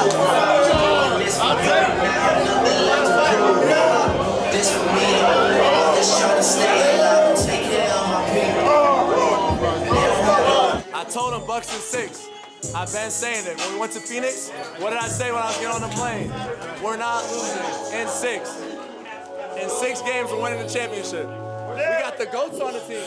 This for me, now nothing left to prove. This for me, just trying to stay alive and take care of my people. I told him Bucks in 6. I've been saying it. When we went to Phoenix, what did I say when I was getting on the plane? We're not losing in 6. In 6 games, we're winning the championship. We got the GOATs on the team.